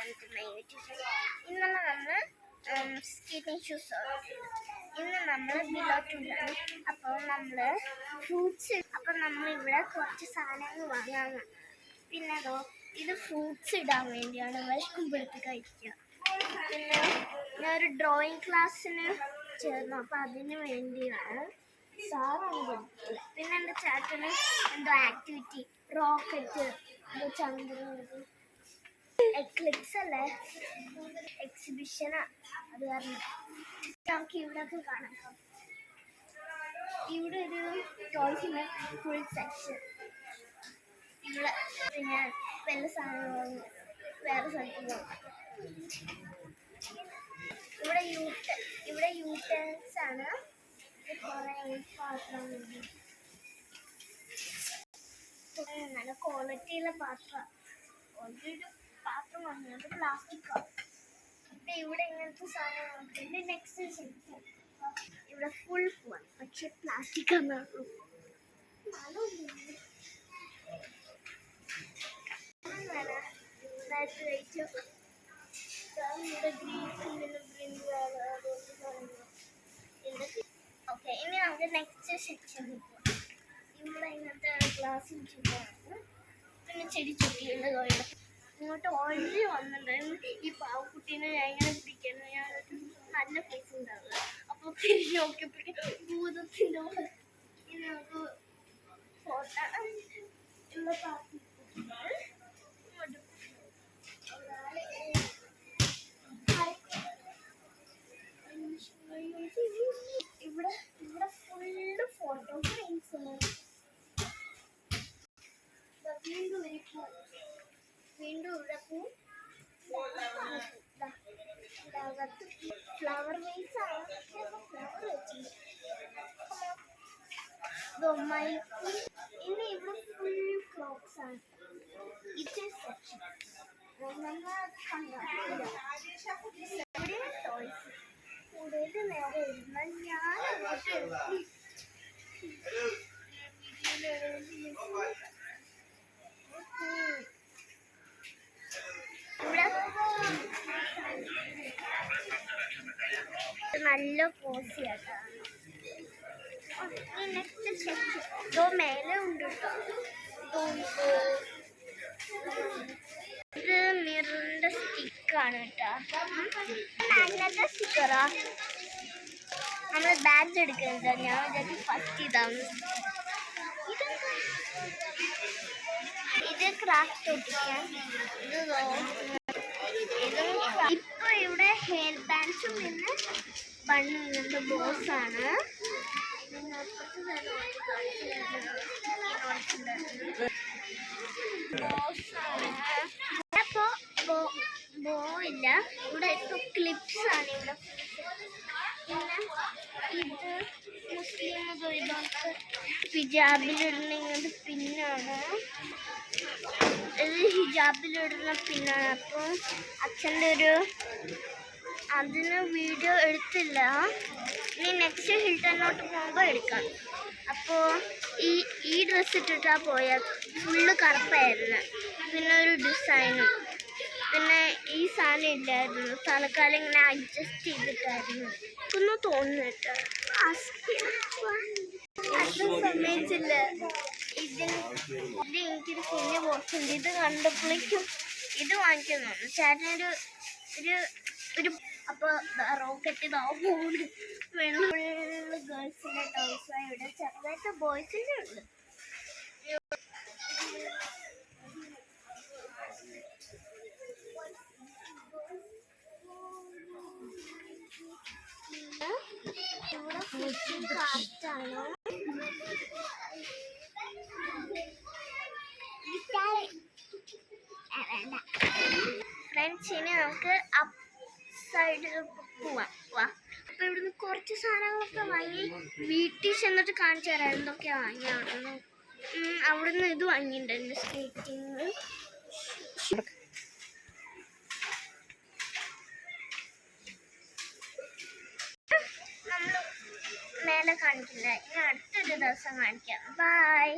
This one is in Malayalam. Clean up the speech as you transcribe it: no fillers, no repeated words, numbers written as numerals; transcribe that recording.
welcome to my YouTube channel. ഇന്നലെ നമ്മൾ സ്കേറ്റിംഗ് ഷൂസ് ഇന്ന് നമ്മൾ ബിലോട്ടുണ്ടാണ്. അപ്പോൾ നമ്മൾ ഫ്രൂട്ട്സ് നമ്മൾ ഇവിടെ കുറച്ച് സാധനങ്ങൾ വാങ്ങാൻ. പിന്നെ ഇത് ഫ്രൂട്ട്സ് ഇടാൻ വേണ്ടിയാണ്, വിശക്കുമ്പോഴത്ത് കഴിക്കുക. പിന്നെ ഞാനൊരു ഡ്രോയിങ് ക്ലാസ്സിന് ചേർന്നു, അപ്പോൾ അതിന് വേണ്ടിയാണ് സാറാണ് പഠിക്കുന്നത്. പിന്നെ എൻ്റെ ചേട്ടന് എന്തോ ആക്ടിവിറ്റി റോക്കറ്റ് ചന്ദ്രൻ എക്ലിപ്സ് അല്ലേ, എക്സിബിഷനാ. അത് കാരണം നമുക്ക് ഇവിടെയൊക്കെ കാണാം. ഇവിടെ ഒരു ടോയ്സിൻ്റെ ഫുൾ സെക്ഷൻ. ഇവിടെ പിന്നെ വല്ല സാധനങ്ങൾ വേറെ സ്ഥലത്ത് നോക്കാം. ഇവിടെ യൂട്ടേൺസ് ആണ്. പാത്രം നല്ല ക്വാളിറ്റിയുള്ള പാത്രം. ഒരു പാത്രം വന്നത് പ്ലാസ്റ്റിക്കാണ്. ഇവിടെ ഇങ്ങനത്തെ സാധനങ്ങളുണ്ട്. നെക്സ്റ്റ് സെക്ഷൻ ഇവിടെ ഫുൾ പോവാൻ, പക്ഷെ പ്ലാസ്റ്റിക് ആണുള്ളൂ. ഓക്കെ, ഇനി നമുക്ക് നെക്സ്റ്റ് സെക്ഷൻ പോവാം. ഇവിടെ ഇങ്ങനത്തെ ഗ്ലാസ് പിന്നെ ചെടി ചുറ്റിയുള്ള തൊഴിൽ ഇങ്ങോട്ട് ഓൾറെഡി വന്നിട്ടുണ്ടായിരുന്നു. ഈ പാവക്കുട്ടീനെ ഞാൻ ഇങ്ങനെ പിടിക്കണം, ഞാനൊരു നല്ല പൈസ ഉണ്ടാവുക. അപ്പോൾ തിരിഞ്ഞ് നോക്കിയപ്പോഴേക്കും ഭൂതത്തിൻ്റെ ഇനി നമുക്ക് ഫോട്ടോ ഉള്ള പാർട്ടി ഇവിടെ ഫുള്ള് ഫോട്ടോ ഫ്രെയിംസ് ആണ്. വീണ്ടും ഇവിടെ ഫ്ലവർ വേസ് ആണ്. ഫ്ലവർ വെച്ചു. ഇനി ഇവിടെ ഫുൾ ക്ലോക്സ് ആണ്. ഇത് സെക്ഷൻ ഇവിടെ ടോയ്സ്. കൂടുതൽ നേരെ ഇരുന്നാൽ ഞാൻ നല്ല കോസിയാട്ടാണ്. നെക്സ്റ്റ് സെക്ഷൻ ഇതോ മേലെ ഉണ്ട് കേട്ടോ. ഇത് മിററിന്റെ സ്റ്റിക്കാണ് കേട്ടോ. അങ്ങനത്തെ സ്റ്റിക്കറാ നമ്മൾ ബാഗ് എടുക്കുന്നത്. ഞാൻ വിചാരിച്ചു ഫസ്റ്റ് ഇതാണ്. ഇത് ക്രാഫ്റ്റ് ഒട്ടിക്കാൻ. ഇപ്പൊ ഇവിടെ ഹെയർ ബാൻഡ്സും പിന്നെ ബണ്ണിങ്ങനത്തെ ബോസാണ്. അപ്പോ ബോ ഇല്ല. ഇവിടെ ഇപ്പോൾ ക്ലിപ്സ് ആണ്. ഇവിടെ പിന്നെ ഇത് മുസ്ലിം ദുരിതർക്ക് ഹിജാബിലിടുന്ന ഇങ്ങനത്തെ പിന്നാണ്. ഇത് ഹിജാബിലിടുന്ന പിന്നാണ്. അപ്പോൾ അച്ഛൻ്റെ അതിന് വീഡിയോ എടുത്തില്ല. ഇനി നെക്സ്റ്റ് ഹിൽട്ടണിലോട്ട് പോകുമ്പോൾ എടുക്കാം. അപ്പോൾ ഈ ഡ്രസ്സ് ഇട്ടിട്ടാണ് പോയത്. ഫുള്ള് കറുപ്പായിരുന്നു. പിന്നെ ഒരു ഡിസൈനും പിന്നെ ഈ സാധനം ഇല്ലായിരുന്നു. തലക്കാലം ഇങ്ങനെ അഡ്ജസ്റ്റ് ചെയ്തിട്ടായിരുന്നു ഒന്ന് തോന്നുന്നു കേട്ടോ. അത് സമ്മതിച്ചില്ല. എനിക്കൊരു കുഞ്ഞ് ബോക്സുണ്ട്. ഇത് കണ്ടപ്പോഴേക്കും ഇത് വാങ്ങിക്കുന്നു ചേട്ടനൊരു ഒരു അപ്പോൾ റോക്കറ്റ് ഇതാ പോണ്. വെള്ളം ഗേൾസിൻ്റെ ടോയ്സാണ്. ഇവിടെ ചെറുതായിട്ട് ബോയ്സിൻ്റെ ഉണ്ട്. ഇവിടെ ഫിഷിംഗ് ക്രാഫ്റ്റാണ്. ഫ്രണ്ട്സ്, ഇനി നമുക്ക് അപ്പ് സൈഡിൽ പോവാം. അപ്പോൾ ഇവിടുന്ന് കുറച്ച് സാധനങ്ങളൊക്കെ വാങ്ങി വീട്ടിൽ ചെന്നിട്ട് കാണിച്ചു തരാം എന്തൊക്കെയാണ് വാങ്ങി. അവിടുന്ന് ഇത് വാങ്ങിയിട്ടുണ്ടായിരുന്നു, സ്കേറ്റിങ്. നമ്മൾ മേലെ കാണിക്കില്ല, ഇനി അടുത്തൊരു ദിവസം കാണിക്കാം. ബൈ.